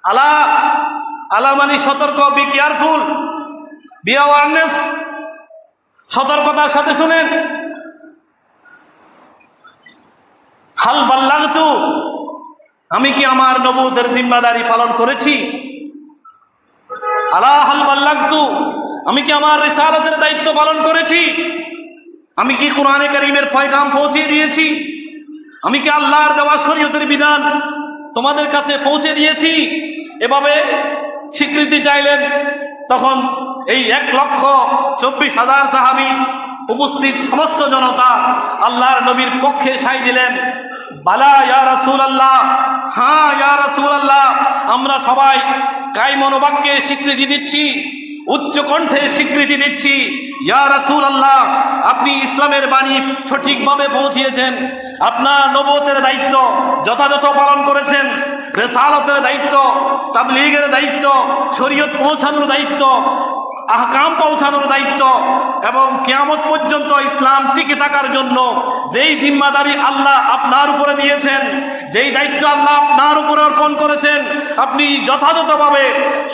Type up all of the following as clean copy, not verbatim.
আলা, আলা মানে সতর্ক, বি কেয়ারফুল, বি অ্যাওয়ারনেস, সতর্কতার সাথে শুনেন। হাল বাল্লাগতু, আমি কি আমার নবুয়তের জিম্মাদারি পালন করেছি? আলা হাল বাল্লাগতু, আমি কি আমার রিসালাতের দায়িত্ব পালন করেছি? আমি কি কোরআনে কারীমের পয়গাম পৌঁছে দিয়েছি? আমি কি আল্লাহর দেওয়া শরীয়তের বিধান তোমাদের কাছে পৌঁছে দিয়েছি? এভাবে স্বীকৃতি চাইলেন। তখন এই 1,24,000 সাহাবী, উপস্থিত সমস্ত জনতা আল্লাহর নবীর পক্ষে সাই দিলেন। বালা ইয়া রাসূলুল্লাহ, হ্যাঁ ইয়া রাসূলুল্লাহ, আমরা সবাই কায়মনোবাক্যে স্বীকৃতি দিচ্ছি, উচ্চ কণ্ঠে স্বীকৃতি দিচ্ছি, ইয়া রাসূলুল্লাহ, আপনি ইসলামের বাণী সঠিকভাবে পৌঁছিয়েছেন, আপনার নবুয়তের দায়িত্ব যথাযথ পালন করেছেন, রিসালাতের দায়িত্ব, তাবলীগের দায়িত্ব, শরীয়ত পৌঁছানোর দায়িত্ব, আহকাম পৌঁছানোর দায়িত্ব এবং কিয়ামত পর্যন্ত ইসলাম টিকে থাকার জন্য যেই জিম্মাদারি আল্লাহ আপনার উপরে দিয়েছেন, যেই দায়িত্ব আল্লাহ আপনার উপরে অর্পণ করেছেন, আপনি যথাযথভাবে,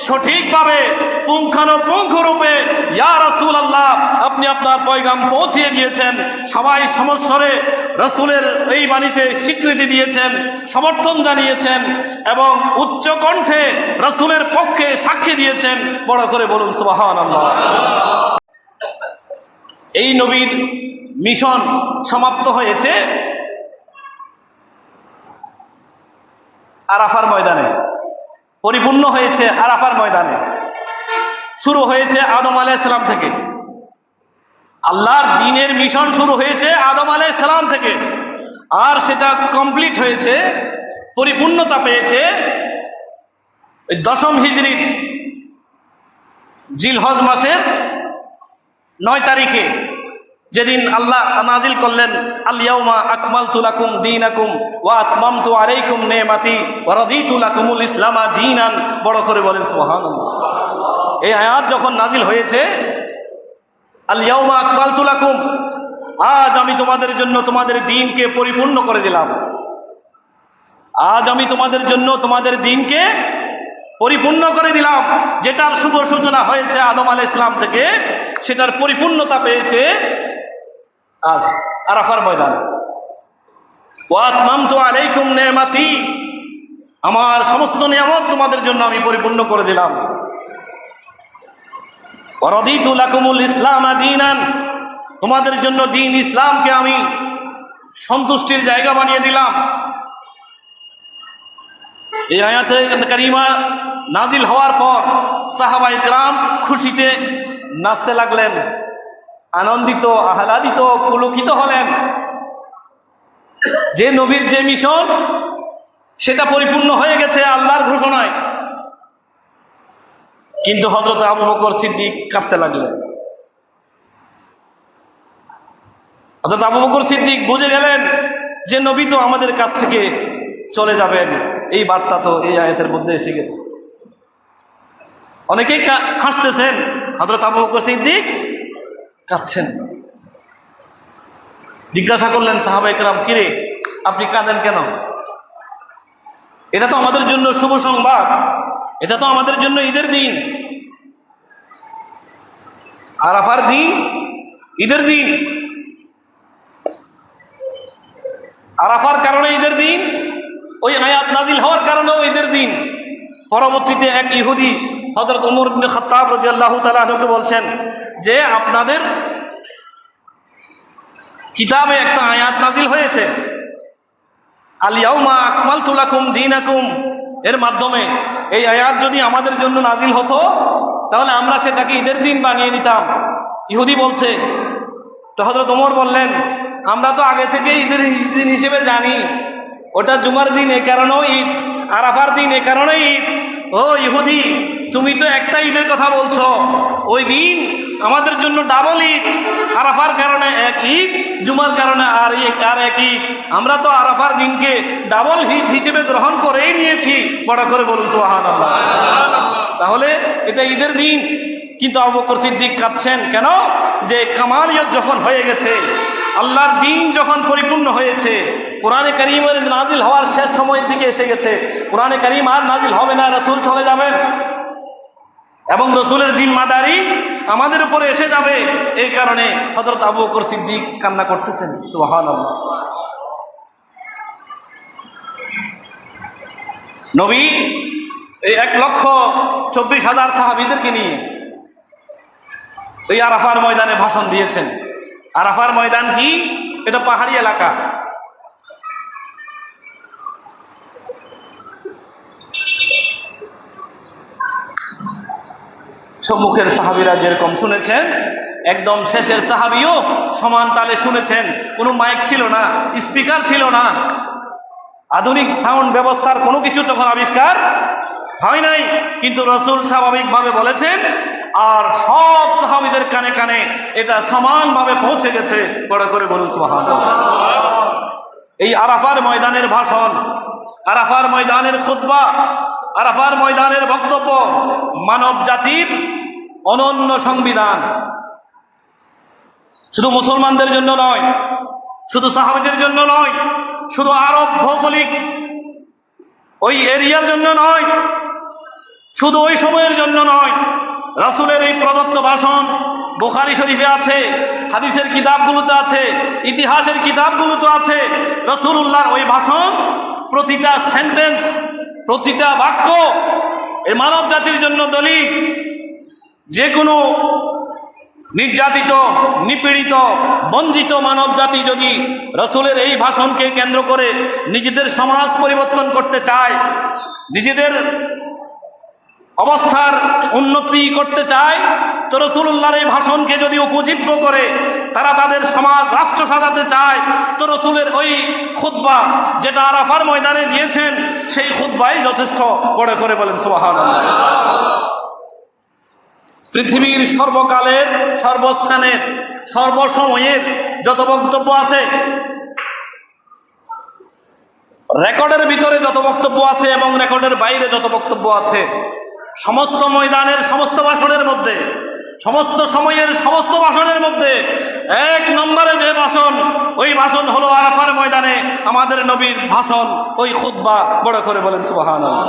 সঠিকভাবে, পুঙ্খানুপুঙ্খরূপে ইয়া রাসূলুল্লাহ আপনি আপনার পয়গাম পৌঁছিয়ে দিয়েছেন। সবাই সমস্বরে রাসূলের এই বাণীতে স্বীকৃতি দিয়েছেন, সমর্থন জানিয়েছেন এবং উচ্চ কণ্ঠে রাসূলের পক্ষে সাক্ষী দিয়েছেন। বড় করে বলুন সুবহানাল্লাহ। এই নবীর মিশন সমাপ্ত হয়েছে আরাফার ময়দানে, পরিপূর্ণ হয়েছে আরাফার ময়দানে। শুরু হয়েছে আদম আলাইহিস সালাম থেকে। আল্লাহর দ্বীনের মিশন শুরু হয়েছে আদম আলাইহিস সালাম থেকে, আর সেটা কমপ্লিট হয়েছে, পরিপূর্ণতা পেয়েছে 10ম হিজরির জিলহজ মাসের 9 তারিখে, যেদিন আল্লাহ নাজিল করলেন আল ইয়াউমা আকমালতু লাকুম দীনাকুম ওয়া আতমামতু আলাইকুম নি'মাতি ওয়া রাদিতু লাকুমুল ইসলামা দীনান। বড় করে বলেন সুবহানাল্লাহ। এই আয়াত যখন নাজিল হয়েছে, আল ইয়াউমা আকমালতু লাকুম, আজ আমি তোমাদের জন্য তোমাদের দ্বীনকে পরিপূর্ণ করে দিলাম, আজ আমি তোমাদের জন্য তোমাদের দ্বীনকে পরিপূর্ণ করে দিলাম। যেটার শুভ সূচনা হয়েছে আদম আলাইহিস সালাম থেকে, সেটার পরিপূর্ণতা পেয়েছে আজ আরাফার ময়দানে। ওয়া আতমামতু আলাইকুম নি'মাতি, আমার সমস্ত নিয়ামত তোমাদের জন্য আমি পরিপূর্ণ করে দিলাম। ওয়া রাদিতু লাকুমুল ইসলামা দীনান, তোমাদের জন্য দ্বীন ইসলামকে আমি সন্তুষ্টির জায়গা বানিয়ে দিলাম। এই আয়াতে কারিমা নাজিল হওয়ার পর সাহাবায়ে কেরাম খুশিতে নাচতে লাগলেন, আনন্দিত, আহ্লাদিত, পুলকিত হলেন যে নবীর যে মিশন সেটা পরিপূর্ণ হয়ে গেছে আল্লাহর ঘোষণায়। কিন্তু হযরত আবু বকর সিদ্দিক কাঁপতে লাগলেন। হযরত আবু বকর সিদ্দিক বুঝে গেলেন যে নবী তো আমাদের কাছ থেকে চলে যাবেন, এই বার্তা তো এই আয়াতের মধ্যে এসে গেছে। অনেকেই হাসতেছেন, হযরত আবু বকর সিদ্দিক কাঁদছেন। জিজ্ঞাসা করলেন সাহাবায়ে কেরাম, কিরে আপনি কাঁদেন কেন? এটা তো আমাদের জন্য শুভ সংবাদ, এটা তো আমাদের জন্য ঈদের দিন, আরাফার দিন, ঈদের দিন। আরাফার কারণে ঈদের দিন, ওই আয়াত নাজিল হওয়ার কারণেও ঈদের দিন। পরবর্তীতে এক ইহুদি হযরত ওমর ইবনে খাত্তাব রাদিয়াল্লাহু তাআলা আনহুকে বলছেন যে আপনাদের কিতাবে একটা আয়াত নাজিল হয়েছে আল ইয়াউমা আকমালতু লাকুম দীনাকুম, এর মাধ্যমে এই আয়াত যদি আমাদের জন্য নাজিল হতো তাহলে আমরা সেটাকে ঈদের দিন বানিয়ে নিতাম। ইহুদি বলছে। তো হযরত ওমর বললেন, আমরা তো আগে থেকে ঈদের দিন হিসেবে জানি, ওটা জুমার দিন এ কারণেও ঈদ, আরাফার দিন এ কারণেই ঈদ। ও ইহুদি, তুমি তো একটা ঈদের কথা বলছো, ওই দিন আমাদের জন্য ডাবল ঈদ, আরাফার কারণে এক ঈদ, জুমার কারণে আর এক ঈদ। আমরা তো আরাফার দিনকে ডাবল ঈদ হিসেবে গ্রহণ করেই নিয়েছি। বড় করে বলুন সুবহানাল্লাহ। তাহলে এটা ঈদের দিন। কিন্তু আবু বকর সিদ্দিক কাঁদছেন কেন? যে কামালিয়ত যখন হয়ে গেছে, আল্লাহর দ্বীন যখন পরিপূর্ণ হয়েছে, কোরআনে কারীমের নাজিল হওয়ার শেষ সময়ের দিকে এসে গেছে, কোরআনে কারীম আর নাজিল হবে না, রাসূল চলে যাবেন এবং রাসূলের জিম্মাদারি আমাদের উপরে এসে যাবে। এই কারণে হযরত আবু বকর সিদ্দিক কান্না করতেছেন। সুবহানাল্লাহ। নবী এই 1,24,000 সাহাবীদেরকে নিয়ে এই আরাফার ময়দানে ভাষণ দিয়েছেন। আরাফার ময়দান কি? এটা পাহাড়ি এলাকা। সম্মুখের সাহাবীরা যেরকম শুনেছেন, একদম শেষের সাহাবীও সমান তালে শুনেছেন। কোনো মাইক ছিল না, স্পিকার ছিল না, আধুনিক সাউন্ড ব্যবস্থার কোনো কিছু তখন আবিষ্কার হয় নাই, কিন্তু রাসূল স্বাভাবিকভাবে বলেছেন আর সব সাহাবীদের কানে কানে এটা সমানভাবে পৌঁছে গেছে। বড় করে বলুন সুবহানাল্লাহ। এই আরাফার ময়দানের ভাষণ, আরাফার ময়দানের খুতবা, আরাফার ময়দানের বক্তব্য মানব জাতির অনন্য সংবিধান। শুধু মুসলমানদের জন্য নয়, শুধু সাহাবীদের জন্য নয়, শুধু আরব ভৌগোলিক ওই এরিয়ার জন্য নয়, শুধু ওই সময়ের জন্য নয়। রাসূলের এই প্রদত্ত ভাষণ বুখারী শরীফে আছে, হাদিসের কিতাবগুলোতে আছে, ইতিহাসের কিতাবগুলোতে আছে। রাসূলুল্লাহর ওই ভাষণ, প্রতিটা সেন্টেন্স, প্রতিটা বাক্য এই মানব জাতির জন্য দলিল। যে কোনো নির্যাতিত, নিপীড়িত, বঞ্চিত মানব জাতি যদি রাসূলের এই ভাষণকে কেন্দ্র করে নিজেদের সমাজ পরিবর্তন করতে চায়, নিজেদের অবস্থার উন্নতি করতে চায়, তো রাসূলুল্লাহর এই ভাষণকে যদি উপজীব্য করে তারা তাদের সমাজ রাষ্ট্র সাজাতে চায়, তো রাসূলের ওই খুতবা যেটা আরাফার ময়দানে দিয়েছেন, সেই খুতবাই যথেষ্ট। বড় করে বলেন সুবহানাল্লাহ। পৃথিবীর সর্বকালের, সর্বস্থানের, সর্বসময়ের যত বক্তব্য আছে, রেকর্ডের ভিতরে যত বক্তব্য আছে এবং রেকর্ডের বাইরে যত বক্তব্য আছে, সমস্ত ময়দানের সমস্ত ভাষণের মধ্যে, সমস্ত সময়ের সমস্ত ভাষণের মধ্যে 1 নম্বরে যে ভাষণ, ওই ভাষণ হলো আরাফার ময়দানে আমাদের নবীর ভাষণ, ওই খুতবা। বড় করে বলেন সুবহানাল্লাহ।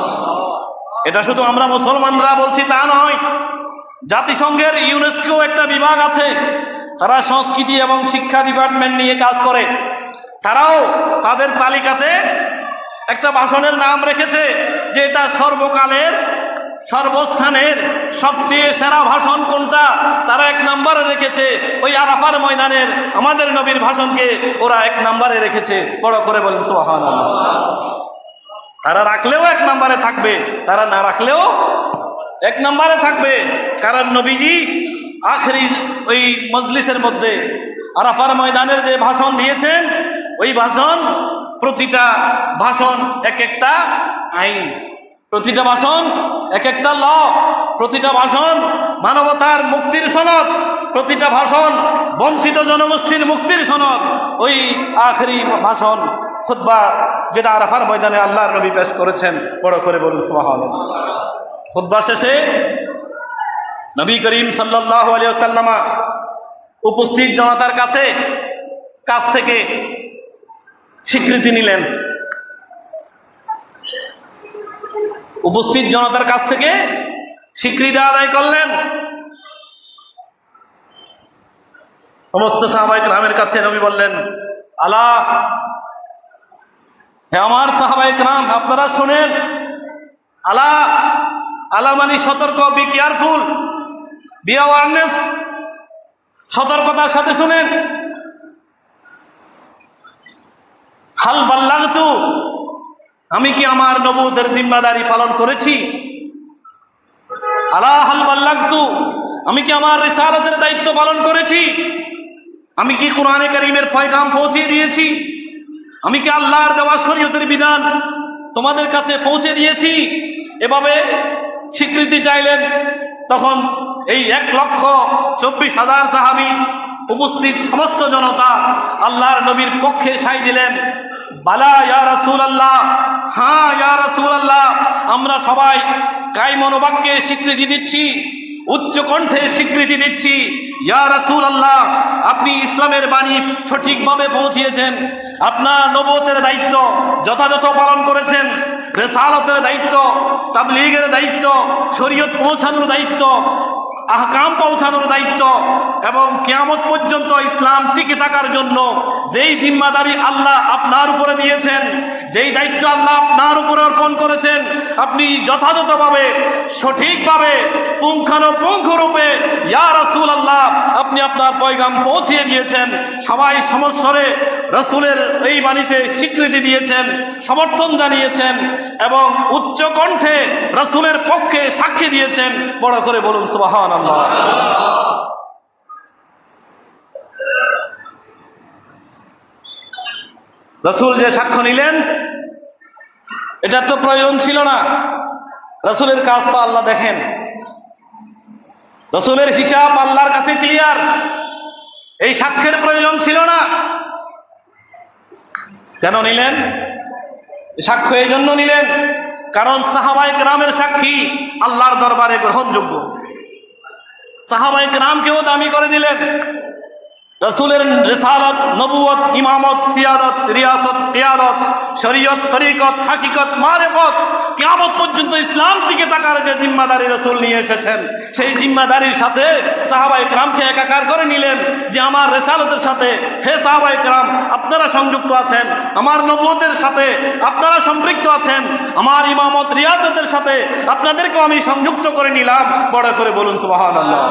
এটা শুধু আমরা মুসলমানরা বলছি তা নয়, জাতিসংঘের ইউনেস্কো একটা বিভাগ আছে, তারা সংস্কৃতি এবং শিক্ষা ডিপার্টমেন্ট নিয়ে কাজ করে। তারাও তাদের তালিকাতে একটা ভাষণের নাম রেখেছে যে এটা সর্বকালের, সর্বস্থানের সবচেয়ে সেরা ভাষণ কোনটা, তারা 1 নম্বরে রেখেছে ওই আরাফার ময়দানের আমাদের নবীর ভাষণকে ওরা 1 নম্বরে রেখেছে। বড় করে বলেন সুবহানাল্লাহ। তারা রাখলেও 1 নম্বরে থাকবে, তারা না রাখলেও 1 নম্বরে থাকবে। কারণ নবীজি আখেরি ওই মজলিসের মধ্যে আরাফার ময়দানের যে ভাষণ দিয়েছেন, ওই ভাষণ, প্রতিটা ভাষণ এক একটা আইন, প্রতিটা ভাষণ এক একটা ল, প্রতিটা ভাষণ মানবতার মুক্তির সনদ, প্রতিটা ভাষণ বঞ্চিত জনগোষ্ঠীর মুক্তির সনদ। ওই আখেরি ভাষণ, খুতবা, যেটা আরাফার ময়দানে আল্লাহর নবী পেশ করেছেন। বড় করে বলুন সুবহানাল্লাহ। খুতবা শেষে নবী করিম সাল্লাল্লাহু আলাইহি ওয়াসাল্লাম উপস্থিত জনতার কাছ থেকে স্বীকৃতি নিলেন। উপস্থিত জনতার কাছ থেকে স্বীকৃতি আদায় করলেন। সমস্ত সাহাবায়ে কেরামের কাছে নবী বললেন, আলা, হে আমার সাহাবায়ে কেরাম, আপনারা শুনেন। আলা, আলা মানে সতর্ক, বি কেয়ারফুল, বি অ্যাওয়ারনেস, সতর্কতার সাথে শুনেন। হাল বাল্লাগতু, আমি কি আমার নবুয়তের জিম্মাদারি পালন করেছি? আলা হাল বাল্লাগতু, আমি কি আমার রিসালাতের দায়িত্ব পালন করেছি? আমি কি কোরআনে কারীমের পয়গাম পৌঁছে দিয়েছি? আমি কি আল্লাহর দেওয়া শরীয়তের বিধান তোমাদের কাছে পৌঁছে দিয়েছি? এভাবে স্বীকৃতি চাইলেন। তখন এই 1,24,000 সাহাবী, উপস্থিত সমস্ত জনতা আল্লাহর নবীর পক্ষে সাই দিলেন। বালা ইয়া রাসূলুল্লাহ, হ্যাঁ ইয়া রাসূলুল্লাহ, আমরা সবাই কায় মনোবাক্যে স্বীকৃতি দিচ্ছি, উচ্চ কণ্ঠে স্বীকৃতি দিচ্ছি ইয়া রাসূলুল্লাহ, আপনি ইসলামের বাণী সঠিকভাবে পৌঁছিয়েছেন, আপনার নবুয়তের দায়িত্ব যথাযথ পালন করেছেন, রিসালাতের দায়িত্ব, তাবলীগের দায়িত্ব, শরীয়ত পৌঁছানোর দায়িত্ব, আহকাম পৌঁছানোর দায়িত্ব এবং কিয়ামত পর্যন্ত ইসলাম টিকে থাকার জন্য যেই জিম্মাদারি আল্লাহ আপনার উপরে দিয়েছেন, যেই দায়িত্ব আল্লাহ আপনার উপরে অর্পণ করেছেন, আপনি যথাযথভাবে সঠিকভাবে পুঙ্খানুপুঙ্খরূপে ইয়া রাসূলুল্লাহ আপনি আপনার পয়গাম পৌঁছিয়ে দিয়েছেন। সবাই সমস্বরে রাসূলের এই বাণীতে স্বীকৃতি দিয়েছেন, সমর্থন জানিয়েছেন এবং উচ্চ কণ্ঠে রাসূলের পক্ষে সাক্ষী দিয়েছেন। বড় করে বলুন সুবহানাল্লাহ। রাসূল যে সাক্ষ্য নিলেন এটা তো প্রয়োজন ছিল না। রাসূলের কাজ তো আল্লাহ দেখেন, রাসূলের হিসাব আল্লাহর কাছে ক্লিয়ার। এই সাক্ষ্যের প্রয়োজন ছিল না। কেন নিলেন? সাক্ষ্য এই জন্য নিলেন কারণ সাহাবায়ে কেরামের সাক্ষী আল্লাহর দরবারে গ্রহণযোগ্য। সাহাবায়ে কেরামকেও দামি করে দিলেন। রাসূলের রিসালাত, নবুয়ত, ইমামত, সিয়াদত, রিয়াসত, কিয়াদত, শরীয়ত, তরিকত, হাকিকত, মারিফত, কিয়ামত পর্যন্ত ইসলাম টিকে থাকার যে জিম্মাদারি রাসূল নিয়ে এসেছেন, সেই জিম্মাদারির সাথে সাহাবায়ে কেরামকে একাকার করে নিলেন যে আমার রিসালাতের সাথে হে সাহাবায়ে কেরাম আপনারা সংযুক্ত আছেন, আমার নবুয়তের সাথে আপনারা সম্পৃক্ত আছেন, আমার ইমামত, রিয়াসতের সাথে আপনাদেরকেও আমি সংযুক্ত করে নিলাম। বড় করে বলুন সুবহানাল্লাহ।